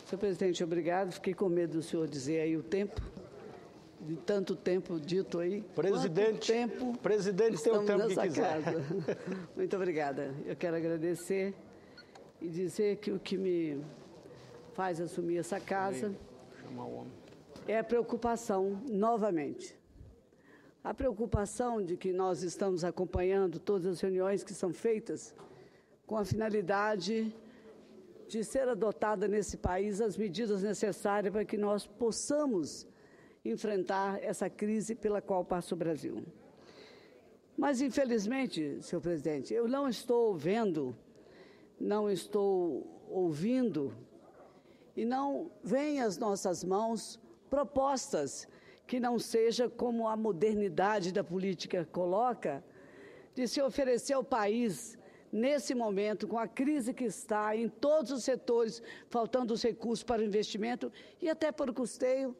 Senhor presidente, obrigado. Fiquei com medo do senhor dizer aí o tempo, de tanto tempo dito aí. Presidente tem o tempo que quiser. Muito obrigada. Eu quero agradecer e dizer que o que me faz assumir essa casa é a preocupação, novamente. A preocupação de que nós estamos acompanhando todas as reuniões que são feitas com a finalidade de ser adotada nesse país as medidas necessárias para que nós possamos enfrentar essa crise pela qual passa o Brasil. Mas, infelizmente, senhor presidente, eu não estou vendo, não estou ouvindo e não vem às nossas mãos propostas que não seja como a modernidade da política coloca, de se oferecer ao país, nesse momento, com a crise que está em todos os setores, faltando os recursos para o investimento e até para o custeio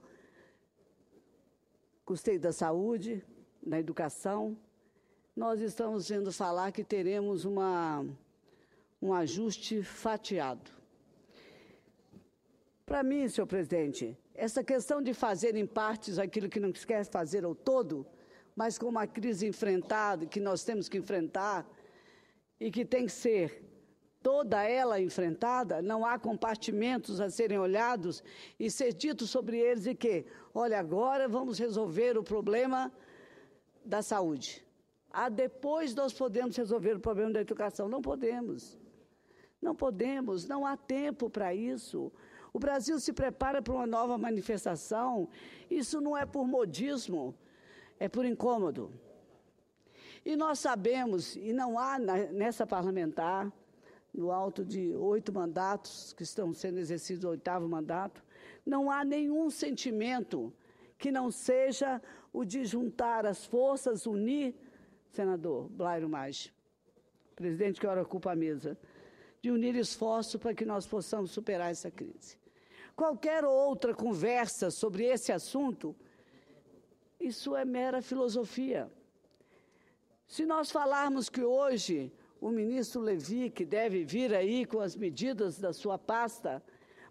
da saúde, da educação, nós estamos vendo falar que teremos um ajuste fatiado. Para mim, senhor presidente, essa questão de fazer em partes aquilo que não se quer fazer ao todo, mas com uma crise enfrentada, que nós temos que enfrentar e que tem que ser toda ela enfrentada, não há compartimentos a serem olhados e ser dito sobre eles e que, olha, agora vamos resolver o problema da saúde. Depois nós podemos resolver o problema da educação. Não podemos. Não podemos, não há tempo para isso. O Brasil se prepara para uma nova manifestação. Isso não é por modismo, é por incômodo. E nós sabemos, e não há nessa parlamentar, no alto de 8 mandatos, que estão sendo exercidos o 8º mandato, não há nenhum sentimento que não seja o de juntar as forças, unir, senador Blairo Maggi, presidente que ora ocupa a mesa, de unir esforços para que nós possamos superar essa crise. Qualquer outra conversa sobre esse assunto, isso é mera filosofia. Se nós falarmos que hoje o ministro Levi, que deve vir aí com as medidas da sua pasta,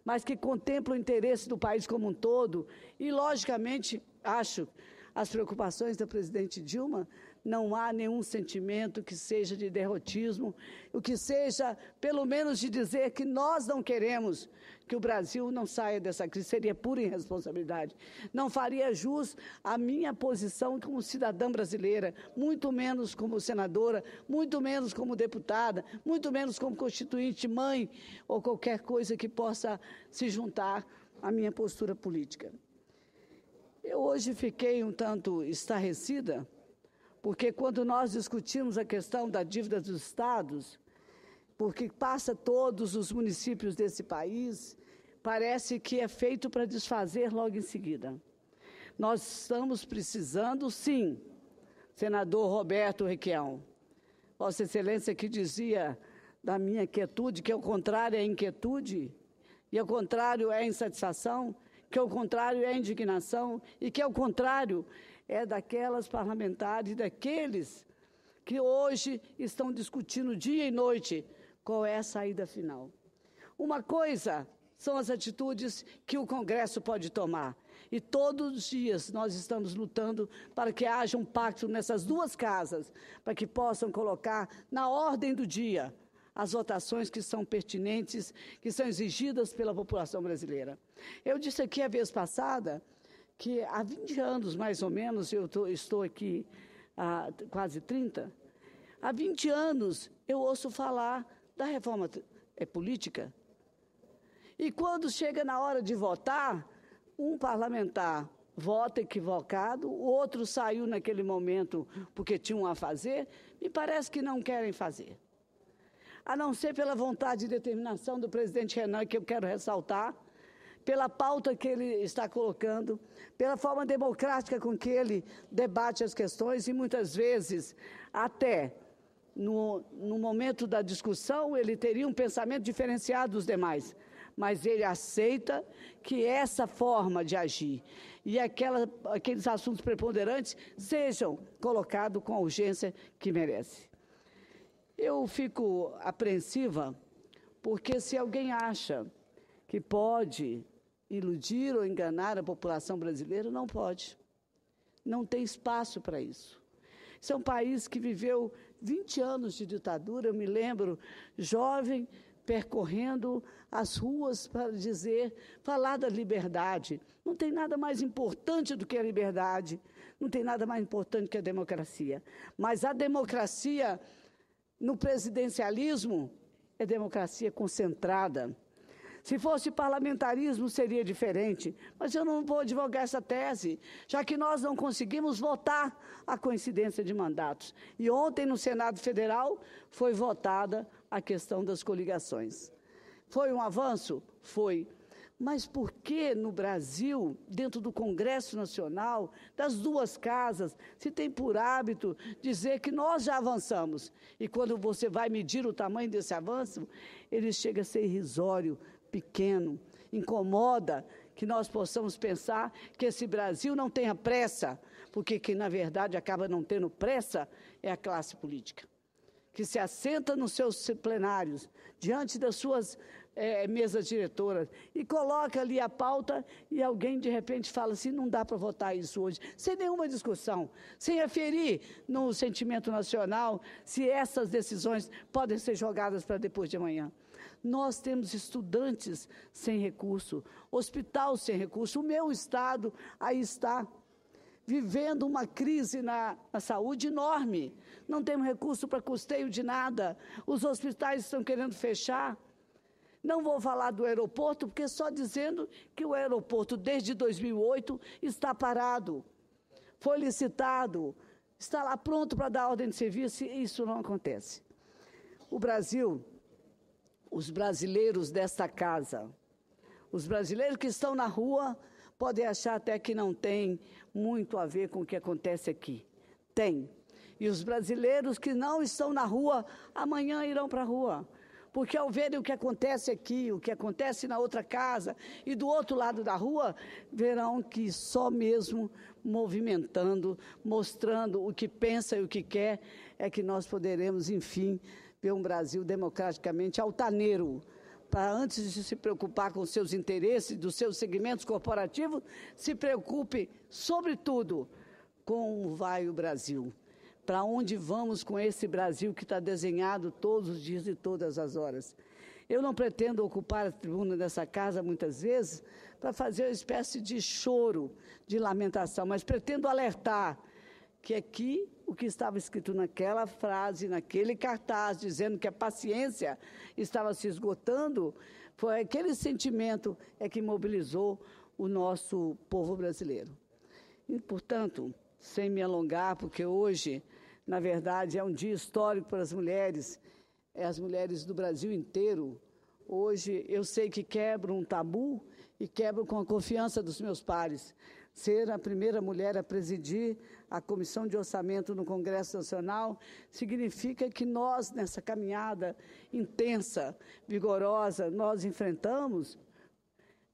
mas que contempla o interesse do país como um todo, e, logicamente, acho, as preocupações da presidente Dilma, não há nenhum sentimento que seja de derrotismo, o que seja, pelo menos, de dizer que nós não queremos que o Brasil não saia dessa crise, seria pura irresponsabilidade. Não faria jus à minha posição como cidadã brasileira, muito menos como senadora, muito menos como deputada, muito menos como constituinte, mãe, ou qualquer coisa que possa se juntar à minha postura política. Eu hoje fiquei um tanto estarrecida, porque quando nós discutimos a questão da dívida dos estados, porque passa todos os municípios desse país, parece que é feito para desfazer logo em seguida. Nós estamos precisando, sim, senador Roberto Requião, Vossa Excelência que dizia da minha quietude, que ao contrário é inquietude, e ao contrário é insatisfação, que ao contrário é indignação, e que ao contrário é daquelas parlamentares, daqueles que hoje estão discutindo dia e noite qual é a saída final. Uma coisa são as atitudes que o Congresso pode tomar. E todos os dias nós estamos lutando para que haja um pacto nessas duas casas, para que possam colocar na ordem do dia as votações que são pertinentes, que são exigidas pela população brasileira. Eu disse aqui a vez passada que há 20 anos, mais ou menos, eu estou aqui há quase 30, há 20 anos eu ouço falar da reforma política. E quando chega na hora de votar, um parlamentar vota equivocado, o outro saiu naquele momento porque tinham a fazer, me parece que não querem fazer. A não ser pela vontade e determinação do presidente Renan, que eu quero ressaltar, pela pauta que ele está colocando, pela forma democrática com que ele debate as questões e muitas vezes até no momento da discussão ele teria um pensamento diferenciado dos demais, mas ele aceita que essa forma de agir e aqueles assuntos preponderantes sejam colocados com a urgência que merece. Eu fico apreensiva porque se alguém acha que pode iludir ou enganar a população brasileira, não pode. Não tem espaço para isso. Isso é um país que viveu 20 anos de ditadura. Eu me lembro, jovem, percorrendo as ruas para falar da liberdade. Não tem nada mais importante do que a liberdade, não tem nada mais importante que a democracia. Mas a democracia, no presidencialismo, é democracia concentrada. Se fosse parlamentarismo, seria diferente. Mas eu não vou advogar essa tese, já que nós não conseguimos votar a coincidência de mandatos. E ontem, no Senado Federal, foi votada a questão das coligações. Foi um avanço? Foi. Mas por que no Brasil, dentro do Congresso Nacional, das duas casas, se tem por hábito dizer que nós já avançamos? E quando você vai medir o tamanho desse avanço, ele chega a ser irrisório, pequeno, incomoda que nós possamos pensar que esse Brasil não tenha pressa, porque quem, na verdade, acaba não tendo pressa é a classe política, que se assenta nos seus plenários, diante das suas mesas diretoras, e coloca ali a pauta e alguém, de repente, fala assim, não dá para votar isso hoje, sem nenhuma discussão, sem aferir no sentimento nacional se essas decisões podem ser jogadas para depois de amanhã. Nós temos estudantes sem recurso, hospital sem recurso. O meu estado aí está vivendo uma crise na saúde enorme. Não temos recurso para custeio de nada. Os hospitais estão querendo fechar. Não vou falar do aeroporto, porque só dizendo que o aeroporto, desde 2008, está parado. Foi licitado, está lá pronto para dar ordem de serviço, e isso não acontece. O Brasil... Os brasileiros desta casa, os brasileiros que estão na rua, podem achar até que não tem muito a ver com o que acontece aqui. Tem. E os brasileiros que não estão na rua, amanhã irão para a rua. Porque ao verem o que acontece aqui, o que acontece na outra casa e do outro lado da rua, verão que só mesmo movimentando, mostrando o que pensa e o que quer, é que nós poderemos, enfim, ver um Brasil democraticamente altaneiro, para antes de se preocupar com seus interesses, dos seus segmentos corporativos, se preocupe, sobretudo, com como vai o Brasil, para onde vamos com esse Brasil que está desenhado todos os dias e todas as horas. Eu não pretendo ocupar a tribuna dessa casa, muitas vezes, para fazer uma espécie de choro, de lamentação, mas pretendo alertar que aqui o que estava escrito naquela frase, naquele cartaz, dizendo que a paciência estava se esgotando, foi aquele sentimento que mobilizou o nosso povo brasileiro. E, portanto, sem me alongar, porque hoje, na verdade, é um dia histórico para as mulheres do Brasil inteiro. Hoje, eu sei que quebro um tabu e quebro com a confiança dos meus pares. Ser a primeira mulher a presidir a Comissão de Orçamento no Congresso Nacional significa que nós, nessa caminhada intensa, vigorosa, nós enfrentamos,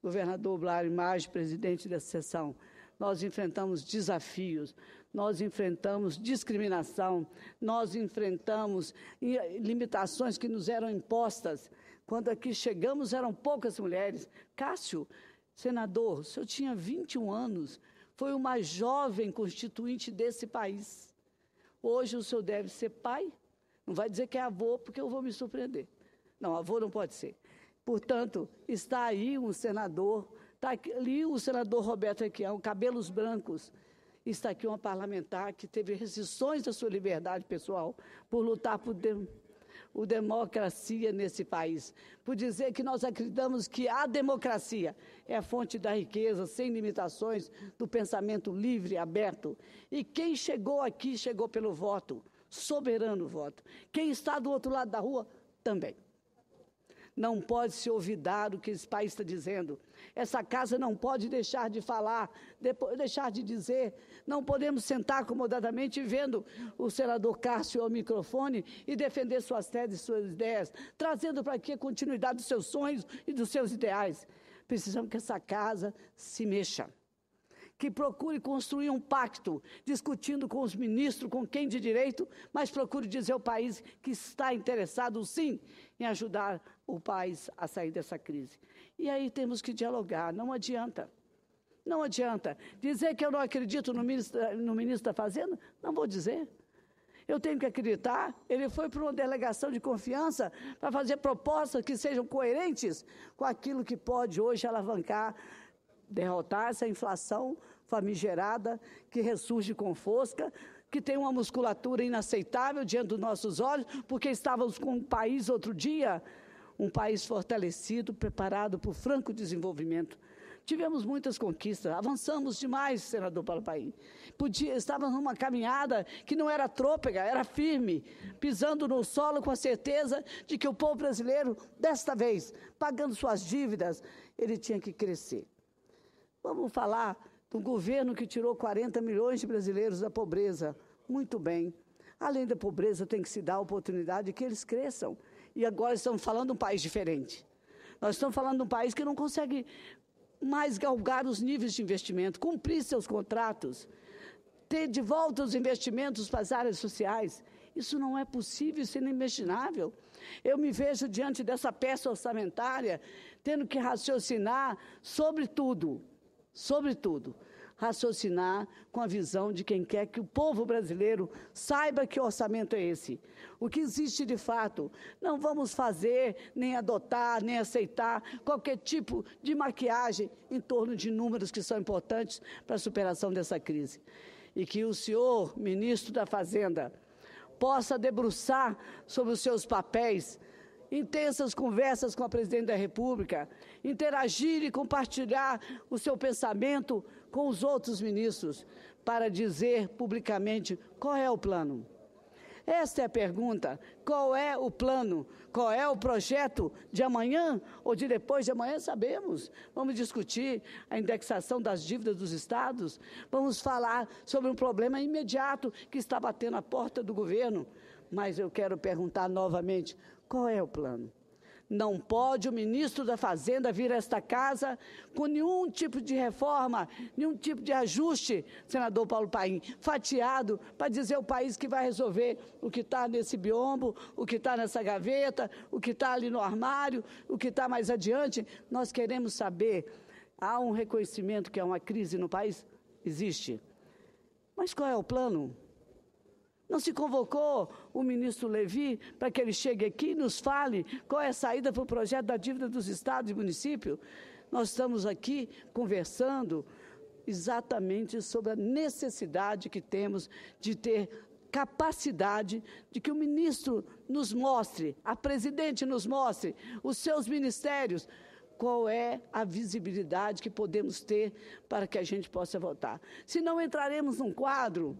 governador Blairo Maggi, presidente dessa sessão, nós enfrentamos desafios, nós enfrentamos discriminação, nós enfrentamos limitações que nos eram impostas. Quando aqui chegamos, eram poucas mulheres. Cássio, senador, o senhor tinha 21 anos, foi o mais jovem constituinte desse país. Hoje o senhor deve ser pai, não vai dizer que é avô, porque eu vou me surpreender. Não, avô não pode ser. Portanto, está aí um senador, está ali o senador Roberto Requião, cabelos brancos, está aqui uma parlamentar que teve restrições da sua liberdade pessoal por lutar por democracia nesse país, por dizer que nós acreditamos que a democracia é a fonte da riqueza, sem limitações, do pensamento livre, aberto. E quem chegou aqui, chegou pelo voto, soberano voto. Quem está do outro lado da rua, também. Não pode se olvidar o que esse país está dizendo. Essa casa não pode deixar de falar, deixar de dizer. Não podemos sentar acomodadamente vendo o senador Cássio ao microfone e defender suas teses e suas ideias, trazendo para aqui a continuidade dos seus sonhos e dos seus ideais. Precisamos que essa casa se mexa, que procure construir um pacto, discutindo com os ministros, com quem de direito, mas procure dizer ao país que está interessado, sim, em ajudar o país a sair dessa crise. E aí temos que dialogar, não adianta. Não adianta. Dizer que eu não acredito no ministro da Fazenda, não vou dizer. Eu tenho que acreditar. Ele foi para uma delegação de confiança para fazer propostas que sejam coerentes com aquilo que pode hoje alavancar, derrotar essa inflação famigerada que ressurge com força, que tem uma musculatura inaceitável diante dos nossos olhos, porque estávamos com um país outro dia, um país fortalecido, preparado para o franco desenvolvimento. Tivemos muitas conquistas, avançamos demais, senador Paulo Paim. Estávamos numa caminhada que não era trôpega, era firme, pisando no solo com a certeza de que o povo brasileiro, desta vez, pagando suas dívidas, ele tinha que crescer. Vamos falar do governo que tirou 40 milhões de brasileiros da pobreza. Muito bem. Além da pobreza, tem que se dar a oportunidade de que eles cresçam. E agora estamos falando de um país diferente. Nós estamos falando de um país que não consegue mais galgar os níveis de investimento, cumprir seus contratos, ter de volta os investimentos para as áreas sociais. Isso não é possível, isso é inimaginável. Eu me vejo diante dessa peça orçamentária, tendo que raciocinar sobre tudo, raciocinar com a visão de quem quer que o povo brasileiro saiba que orçamento é esse. O que existe de fato. Não vamos fazer, nem adotar, nem aceitar qualquer tipo de maquiagem em torno de números que são importantes para a superação dessa crise. E que o senhor, ministro da Fazenda, possa debruçar sobre os seus papéis, intensas conversas com a presidente da República, interagir e compartilhar o seu pensamento com os outros ministros para dizer publicamente qual é o plano. Esta é a pergunta. Qual é o plano? Qual é o projeto de amanhã ou de depois de amanhã? Sabemos. Vamos discutir a indexação das dívidas dos estados. Vamos falar sobre um problema imediato que está batendo a porta do governo. Mas eu quero perguntar novamente, qual é o plano? Não pode o ministro da Fazenda vir a esta casa com nenhum tipo de reforma, nenhum tipo de ajuste, senador Paulo Paim, fatiado para dizer ao país que vai resolver o que está nesse biombo, o que está nessa gaveta, o que está ali no armário, o que está mais adiante. Nós queremos saber, há um reconhecimento que há uma crise no país? Existe. Mas qual é o plano? Não se convocou o ministro Levi para que ele chegue aqui e nos fale qual é a saída para o projeto da dívida dos estados e municípios? Nós estamos aqui conversando exatamente sobre a necessidade que temos de ter capacidade de que o ministro nos mostre, a presidente nos mostre, os seus ministérios, qual é a visibilidade que podemos ter para que a gente possa votar. Se não entraremos num quadro,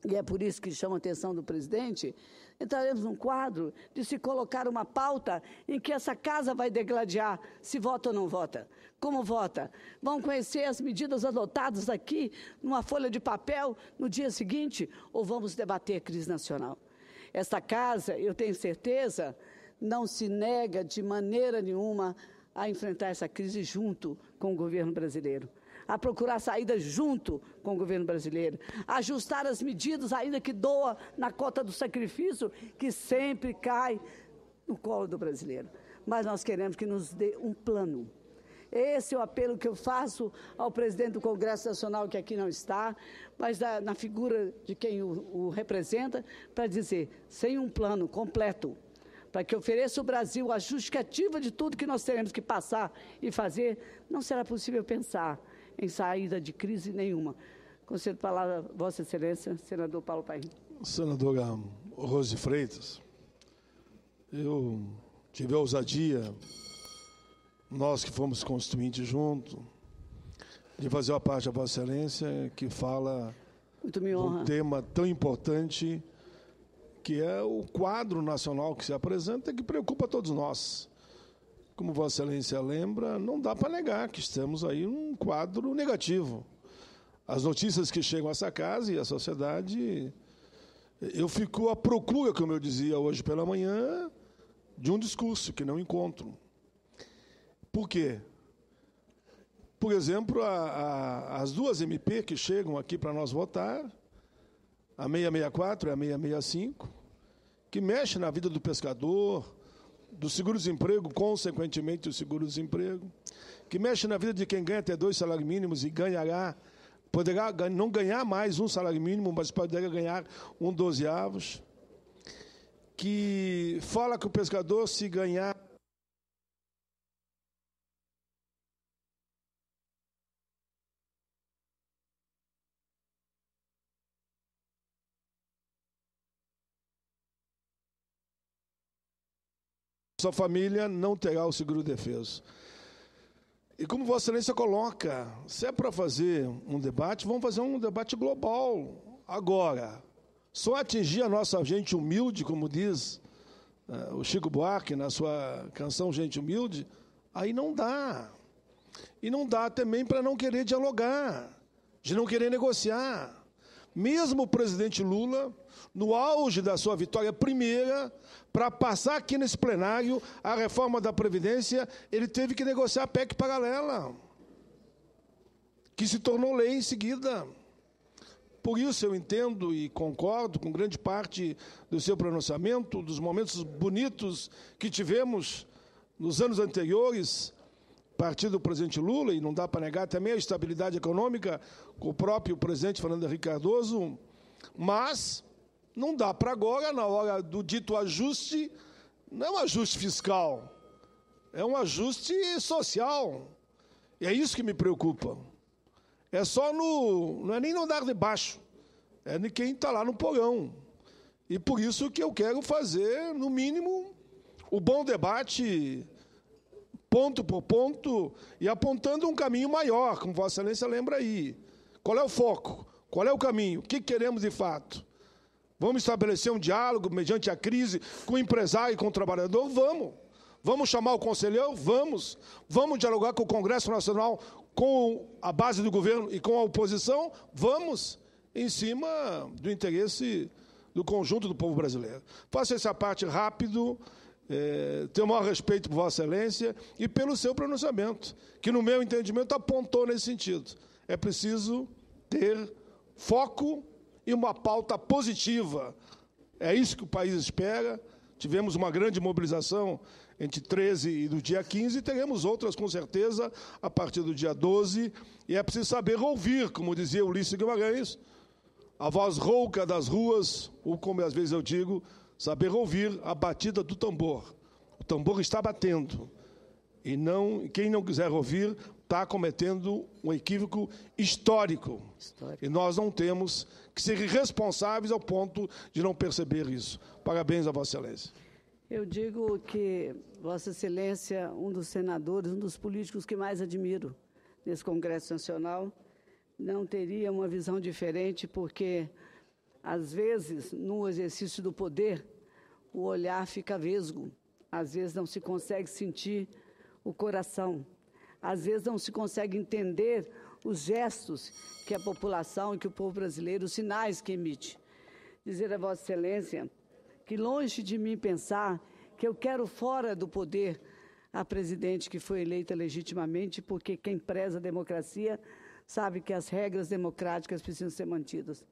e é por isso que chama a atenção do presidente, entraremos num quadro de se colocar uma pauta em que essa casa vai degladiar se vota ou não vota. Como vota? Vão conhecer as medidas adotadas aqui, numa folha de papel, no dia seguinte, ou vamos debater a crise nacional? Esta casa, eu tenho certeza, não se nega de maneira nenhuma a enfrentar essa crise junto com o governo brasileiro, a procurar saída junto com o governo brasileiro, a ajustar as medidas, ainda que doa na cota do sacrifício, que sempre cai no colo do brasileiro. Mas nós queremos que nos dê um plano. Esse é o apelo que eu faço ao presidente do Congresso Nacional, que aqui não está, mas na figura de quem o representa, para dizer, sem um plano completo, para que ofereça ao Brasil a justificativa de tudo que nós teremos que passar e fazer, não será possível pensar em saída de crise nenhuma. Concedo a palavra a Vossa Excelência, senador Paulo Paim. Senadora Rose Freitas, eu tive a ousadia, nós que fomos constituintes juntos, de fazer uma parte da Vossa Excelência que fala de um tema tão importante que é o quadro nacional que se apresenta, que preocupa todos nós. Como Vossa Excelência lembra, não dá para negar que estamos aí num quadro negativo. As notícias que chegam a essa casa e a sociedade, eu fico à procura, como eu dizia hoje pela manhã, de um discurso que não encontro. Por quê? Por exemplo, as duas MP que chegam aqui para nós votar, a 664 e a 665, que mexe na vida do pescador, do seguro-desemprego, consequentemente o seguro-desemprego, que mexe na vida de quem ganha até 2 salários mínimos e poderá não ganhar mais um salário mínimo, mas poderá ganhar um 12avos, que fala que o pescador, se ganhar sua família não terá o seguro-defeso. E como Vossa Excelência coloca, se é para fazer um debate, vamos fazer um debate global. Agora, só atingir a nossa gente humilde, como diz o Chico Buarque na sua canção Gente Humilde, aí não dá. E não dá também para não querer dialogar, de não querer negociar. Mesmo o presidente Lula, no auge da sua vitória primeira, para passar aqui nesse plenário a reforma da Previdência, ele teve que negociar a PEC paralela, que se tornou lei em seguida. Por isso eu entendo e concordo com grande parte do seu pronunciamento, dos momentos bonitos que tivemos nos anos anteriores, a partir do presidente Lula, e não dá para negar também a estabilidade econômica com o próprio presidente Fernando Henrique Cardoso, mas não dá para agora, na hora do dito ajuste, não é um ajuste fiscal, é um ajuste social. E é isso que me preocupa. É só não é nem no andar de baixo, é de quem está lá no porão. E por isso que eu quero fazer, no mínimo, o bom debate, ponto por ponto, e apontando um caminho maior, como Vossa Excelência lembra aí. Qual é o foco? Qual é o caminho? O que queremos de fato? Vamos estabelecer um diálogo mediante a crise com o empresário e com o trabalhador? Vamos. Vamos chamar o conselheiro? Vamos. Vamos dialogar com o Congresso Nacional, com a base do governo e com a oposição? Vamos. Em cima do interesse do conjunto do povo brasileiro. Faça essa parte rápido, tenho o maior respeito por Vossa Excelência e pelo seu pronunciamento, que, no meu entendimento, apontou nesse sentido. É preciso ter foco e uma pauta positiva. É isso que o país espera. Tivemos uma grande mobilização entre 13 e do dia 15, e teremos outras, com certeza, a partir do dia 12, e é preciso saber ouvir, como dizia Ulisses Guimarães, a voz rouca das ruas, ou, como às vezes eu digo, saber ouvir a batida do tambor. O tambor está batendo, e quem não quiser ouvir está cometendo um equívoco histórico. E nós não temos que ser irresponsáveis ao ponto de não perceber isso. Parabéns a Vossa Excelência. Eu digo que Vossa Excelência, um dos senadores, um dos políticos que mais admiro nesse Congresso Nacional, não teria uma visão diferente, porque, às vezes, no exercício do poder, o olhar fica vesgo, às vezes não se consegue sentir o coração, às vezes não se consegue entender os gestos que a população e que o povo brasileiro, os sinais que emite. Dizer a Vossa Excelência que, longe de mim pensar que eu quero fora do poder a presidente que foi eleita legitimamente, porque quem preza a democracia sabe que as regras democráticas precisam ser mantidas.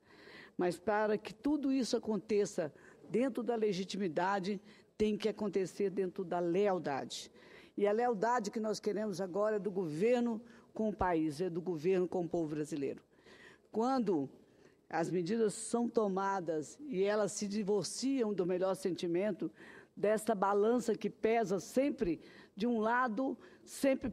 Mas para que tudo isso aconteça dentro da legitimidade, tem que acontecer dentro da lealdade. E a lealdade que nós queremos agora é do governo com o país, é do governo com o povo brasileiro. Quando as medidas são tomadas e elas se divorciam do melhor sentimento, desta balança que pesa sempre de um lado, sempre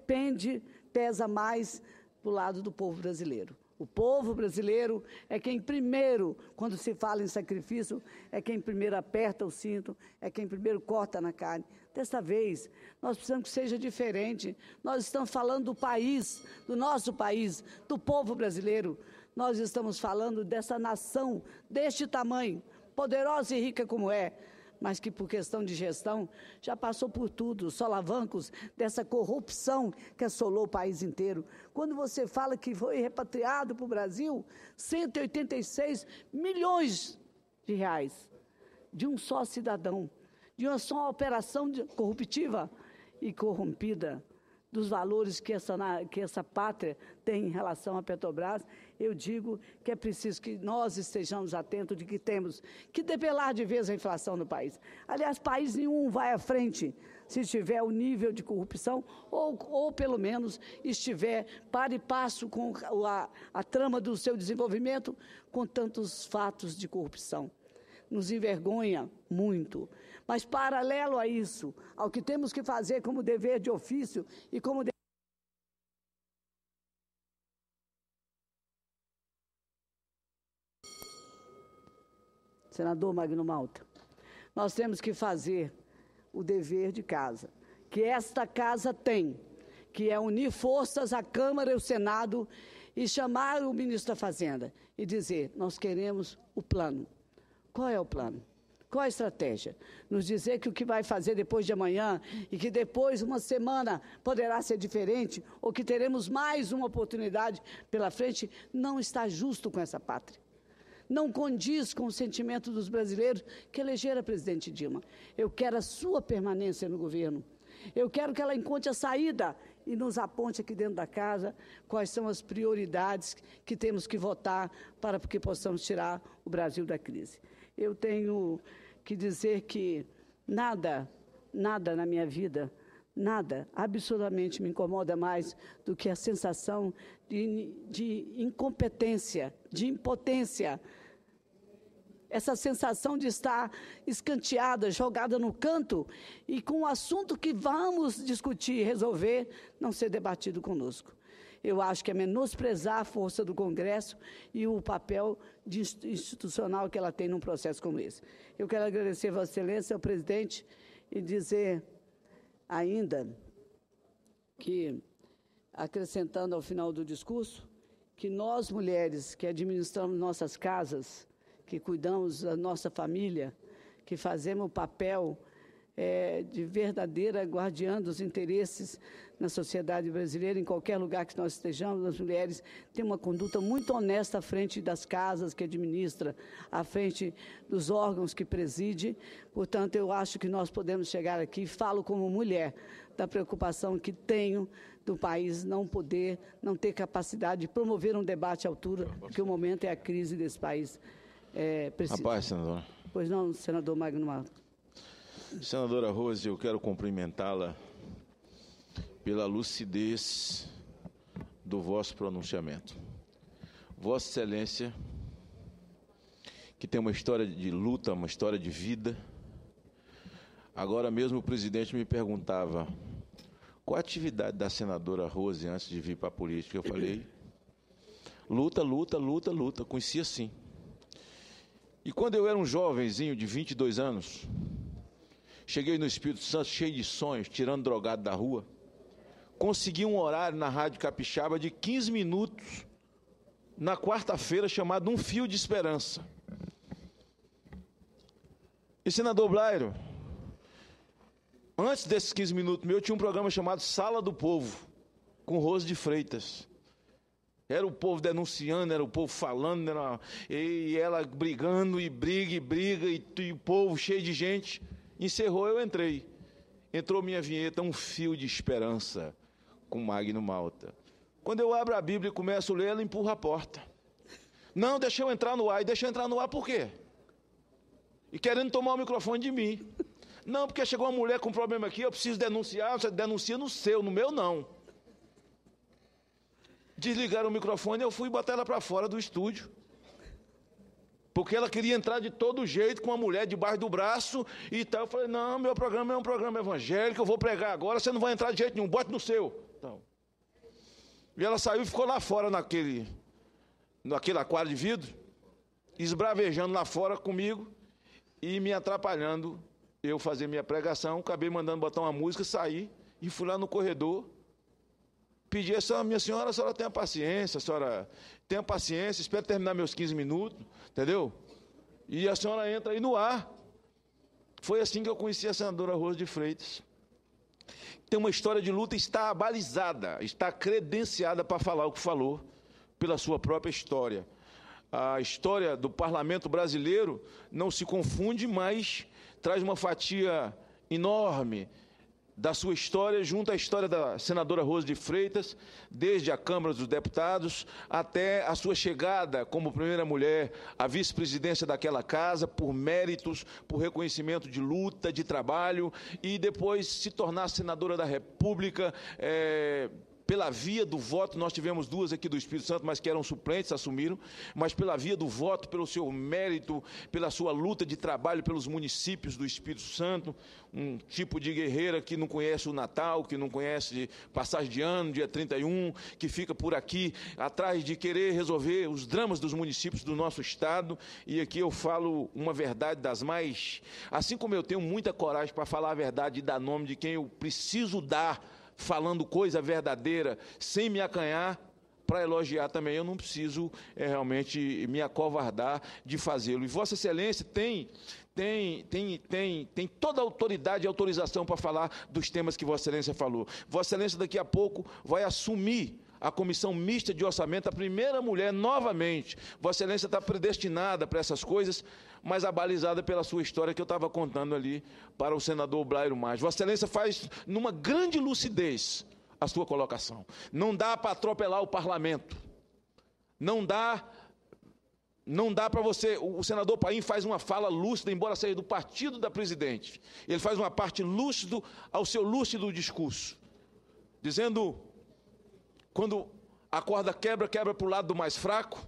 pesa mais para o lado do povo brasileiro. O povo brasileiro é quem primeiro, quando se fala em sacrifício, é quem primeiro aperta o cinto, é quem primeiro corta na carne. Desta vez, nós precisamos que seja diferente. Nós estamos falando do país, do nosso país, do povo brasileiro. Nós estamos falando dessa nação, deste tamanho, poderosa e rica como é, mas que, por questão de gestão, já passou por tudo, os solavancos dessa corrupção que assolou o país inteiro. Quando você fala que foi repatriado para o Brasil 186 milhões de reais de um só cidadão, de uma só operação corruptiva e corrompida, dos valores que essa pátria tem em relação à Petrobras, eu digo que é preciso que nós estejamos atentos de que temos que debelar de vez a inflação no país. Aliás, país nenhum vai à frente se tiver o nível de corrupção, ou pelo menos estiver par e passo com a trama do seu desenvolvimento, com tantos fatos de corrupção. Nos envergonha muito. Mas, paralelo a isso, ao que temos que fazer como dever de ofício e como Senador Magno Malta, nós temos que fazer o dever de casa, que esta casa tem, que é unir forças à Câmara e ao Senado e chamar o ministro da Fazenda e dizer, nós queremos o plano. Qual é o plano? Qual a estratégia? Nos dizer que o que vai fazer depois de amanhã e que depois, uma semana, poderá ser diferente ou que teremos mais uma oportunidade pela frente, não está justo com essa pátria. Não condiz com o sentimento dos brasileiros que elegeram a presidente Dilma. Eu quero a sua permanência no governo. Eu quero que ela encontre a saída e nos aponte aqui dentro da casa quais são as prioridades que temos que votar para que possamos tirar o Brasil da crise. Eu tenho que dizer que nada na minha vida, nada absolutamente me incomoda mais do que a sensação de incompetência, de impotência. Essa sensação de estar escanteada, jogada no canto e com o assunto que vamos discutir e resolver não ser debatido conosco. Eu acho que é menosprezar a força do Congresso e o papel institucional que ela tem num processo como esse. Eu quero agradecer a Vossa Excelência, ao presidente, e dizer ainda que, acrescentando ao final do discurso, que nós, mulheres que administramos nossas casas, que cuidamos da nossa família, que fazemos o papel de verdadeira guardiã dos interesses na sociedade brasileira, em qualquer lugar que nós estejamos, as mulheres têm uma conduta muito honesta à frente das casas que administra, à frente dos órgãos que preside. Portanto, eu acho que nós podemos chegar aqui, falo como mulher, da preocupação que tenho do país não ter capacidade de promover um debate à altura, porque o momento é a crise desse país. A paz, senadora. Pois não, senador Magno Malta. Senadora Rose, eu quero cumprimentá-la pela lucidez do vosso pronunciamento. Vossa Excelência, que tem uma história de luta, uma história de vida. Agora mesmo o presidente me perguntava qual a atividade da senadora Rose antes de vir para a política. Eu falei, luta, luta, luta, luta. Conhecia sim. E quando eu era um jovenzinho de 22 anos, cheguei no Espírito Santo cheio de sonhos, tirando drogado da rua, consegui um horário na Rádio Capixaba de 15 minutos, na quarta-feira, chamado Um Fio de Esperança. E, senador Blairo, antes desses 15 minutos meu, tinha um programa chamado Sala do Povo, com Rose de Freitas. Era o povo denunciando, era o povo falando, e ela brigando, e briga, e o povo cheio de gente. Encerrou, eu entrei. Entrou minha vinheta, Um Fio de Esperança, com Magno Malta. Quando eu abro a Bíblia e começo a ler, ela empurra a porta. Não, deixa eu entrar no ar. E deixa eu entrar no ar por quê? E querendo tomar o microfone de mim. Não, porque chegou uma mulher com problema aqui, eu preciso denunciar. Você denuncia no seu, no meu não. Desligaram o microfone e eu fui botar ela para fora do estúdio. Porque ela queria entrar de todo jeito com uma mulher debaixo do braço e tal. Eu falei, não, meu programa é um programa evangélico, eu vou pregar agora, você não vai entrar de jeito nenhum, bote no seu. Então, e ela saiu e ficou lá fora naquele aquário de vidro, esbravejando lá fora comigo e me atrapalhando eu fazer minha pregação. Acabei mandando botar uma música, saí e fui lá no corredor. Pedi a senhora, minha senhora, a senhora tenha paciência, espero terminar meus 15 minutos, entendeu? E a senhora entra aí no ar. Foi assim que eu conheci a senadora Rose de Freitas. Tem uma história de luta, está abalizada, está credenciada para falar o que falou, pela sua própria história. A história do parlamento brasileiro não se confunde, mas traz uma fatia enorme da sua história, junto à história da senadora Rose de Freitas, desde a Câmara dos Deputados até a sua chegada como primeira mulher à vice-presidência daquela casa, por méritos, por reconhecimento de luta, de trabalho, e depois se tornar senadora da República, pela via do voto. Nós tivemos duas aqui do Espírito Santo, mas que eram suplentes, assumiram, mas pela via do voto, pelo seu mérito, pela sua luta de trabalho pelos municípios do Espírito Santo, um tipo de guerreira que não conhece o Natal, que não conhece passagem de ano, dia 31, que fica por aqui atrás de querer resolver os dramas dos municípios do nosso estado. E aqui eu falo uma verdade das mais... Assim como eu tenho muita coragem para falar a verdade e dar nome de quem eu preciso dar, falando coisa verdadeira, sem me acanhar, para elogiar também, eu não preciso realmente me acovardar de fazê-lo. E Vossa Excelência tem toda a autoridade e autorização para falar dos temas que Vossa Excelência falou. Vossa Excelência daqui a pouco vai assumir a Comissão Mista de Orçamento, a primeira mulher, novamente. Vossa Excelência está predestinada para essas coisas, mas abalizada pela sua história que eu estava contando ali para o senador Blairo Maggi. Vossa Excelência faz, numa grande lucidez, a sua colocação. Não dá para atropelar o parlamento. Não dá para você... O senador Paim faz uma fala lúcida, embora seja do partido da presidente. Ele faz uma parte lúcida ao seu lúcido discurso, dizendo... Quando a corda quebra, quebra para o lado do mais fraco,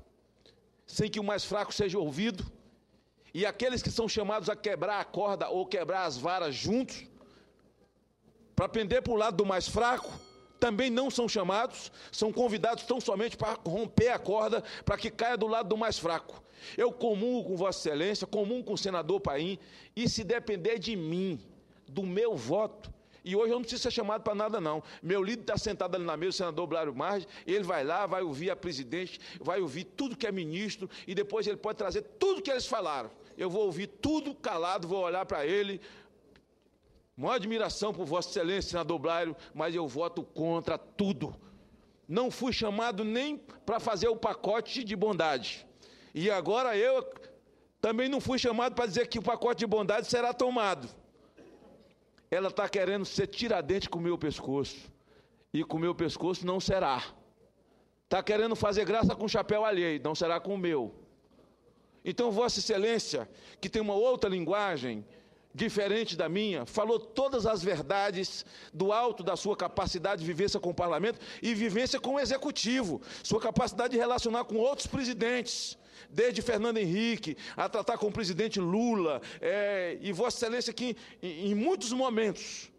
sem que o mais fraco seja ouvido. E aqueles que são chamados a quebrar a corda ou quebrar as varas juntos, para pender para o lado do mais fraco, também não são chamados, são convidados tão somente para romper a corda, para que caia do lado do mais fraco. Eu comungo com Vossa Excelência, comungo com o senador Paim, e se depender de mim, do meu voto, e hoje eu não preciso ser chamado para nada, não. Meu líder está sentado ali na mesa, o senador Blairo Maggi, ele vai lá, vai ouvir a presidente, vai ouvir tudo que é ministro, e depois ele pode trazer tudo que eles falaram. Eu vou ouvir tudo calado, vou olhar para ele. Maior admiração por Vossa Excelência, senador Blairo, mas eu voto contra tudo. Não fui chamado nem para fazer o pacote de bondade. E agora eu também não fui chamado para dizer que o pacote de bondade será tomado. Ela está querendo ser tiradentes com o meu pescoço. E com o meu pescoço não será. Está querendo fazer graça com o chapéu alheio, não será com o meu. Então, Vossa Excelência, que tem uma outra linguagem diferente da minha, falou todas as verdades do alto da sua capacidade de vivência com o parlamento e vivência com o executivo, sua capacidade de relacionar com outros presidentes, desde Fernando Henrique, a tratar com o presidente Lula, e Vossa Excelência que, em muitos momentos,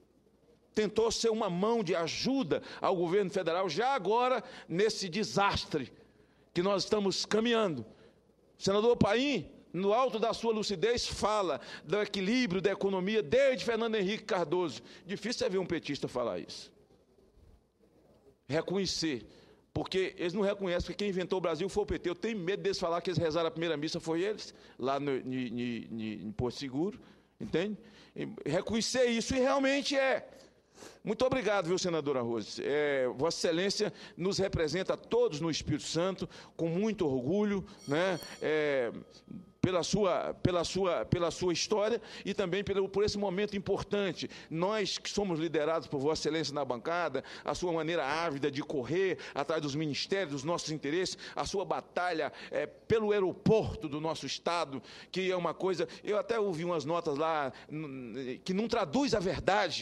tentou ser uma mão de ajuda ao governo federal, já agora, nesse desastre que nós estamos caminhando. Senador Paim, no alto da sua lucidez, fala do equilíbrio da economia desde Fernando Henrique Cardoso. Difícil é ver um petista falar isso. Reconhecer. Porque eles não reconhecem que quem inventou o Brasil foi o PT. Eu tenho medo deles falar que eles rezaram a primeira missa, foi eles, lá em Porto Seguro, entende? Reconhecer isso, e realmente é. Muito obrigado, viu, senadora Rose? Vossa Excelência nos representa a todos no Espírito Santo, com muito orgulho, né? Pela sua história e também por esse momento importante. Nós que somos liderados por Vossa Excelência na bancada, a sua maneira ávida de correr atrás dos ministérios, dos nossos interesses, a sua batalha pelo aeroporto do nosso estado, que é uma coisa... Eu até ouvi umas notas lá que não traduz a verdade,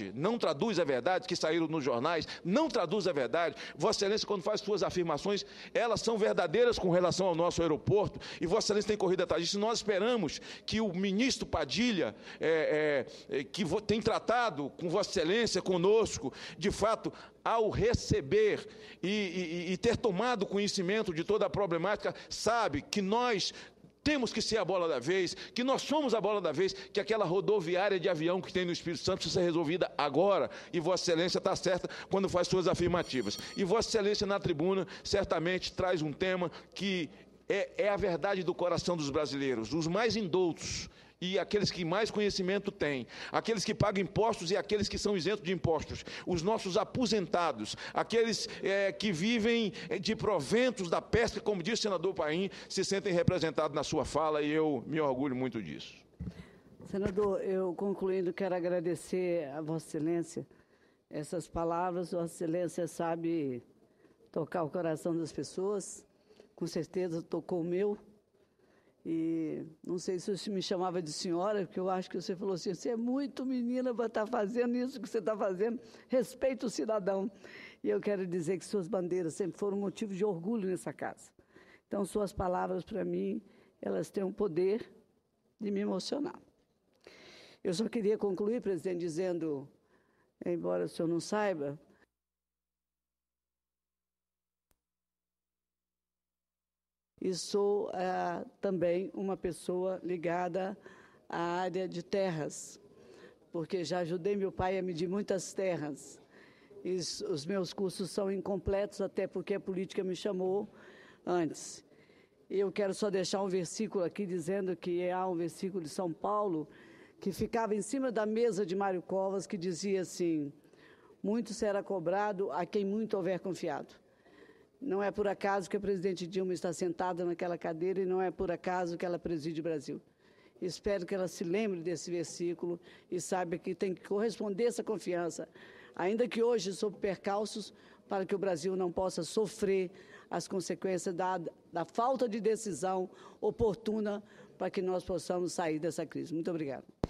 que saíram nos jornais, não traduz a verdade. Vossa Excelência, quando faz suas afirmações, elas são verdadeiras com relação ao nosso aeroporto, e Vossa Excelência tem corrido atrás disso. Nós esperamos que o ministro Padilha, que tem tratado com Vossa Excelência, conosco, de fato, ao receber e ter tomado conhecimento de toda a problemática, sabe que nós temos que ser a bola da vez, que nós somos a bola da vez, que aquela rodoviária de avião que tem no Espírito Santo precisa ser resolvida agora, e Vossa Excelência está certa quando faz suas afirmativas. E Vossa Excelência, na tribuna, certamente traz um tema que é a verdade do coração dos brasileiros, os mais indoutos e aqueles que mais conhecimento têm, aqueles que pagam impostos e aqueles que são isentos de impostos, os nossos aposentados, aqueles que vivem de proventos da pesca, como disse o senador Paim, se sentem representados na sua fala, e eu me orgulho muito disso. Senador, eu concluindo, quero agradecer a Vossa Excelência Essas palavras, Vossa Excelência sabe tocar o coração das pessoas, com certeza tocou o meu. E não sei se você me chamava de senhora, porque eu acho que você falou assim, você é muito menina para estar fazendo isso que você está fazendo, respeita o cidadão. E eu quero dizer que suas bandeiras sempre foram um motivo de orgulho nessa casa. Então, suas palavras, para mim, elas têm o poder de me emocionar. Eu só queria concluir, presidente, dizendo, embora o senhor não saiba, e sou também uma pessoa ligada à área de terras, porque já ajudei meu pai a medir muitas terras. E os meus cursos são incompletos, até porque a política me chamou antes. E eu quero só deixar um versículo aqui, dizendo que há um versículo de São Paulo, que ficava em cima da mesa de Mário Covas, que dizia assim, muito será cobrado a quem muito houver confiado. Não é por acaso que a presidente Dilma está sentada naquela cadeira e não é por acaso que ela preside o Brasil. Espero que ela se lembre desse versículo e saiba que tem que corresponder essa confiança, ainda que hoje sob percalços, para que o Brasil não possa sofrer as consequências da falta de decisão oportuna para que nós possamos sair dessa crise. Muito obrigada.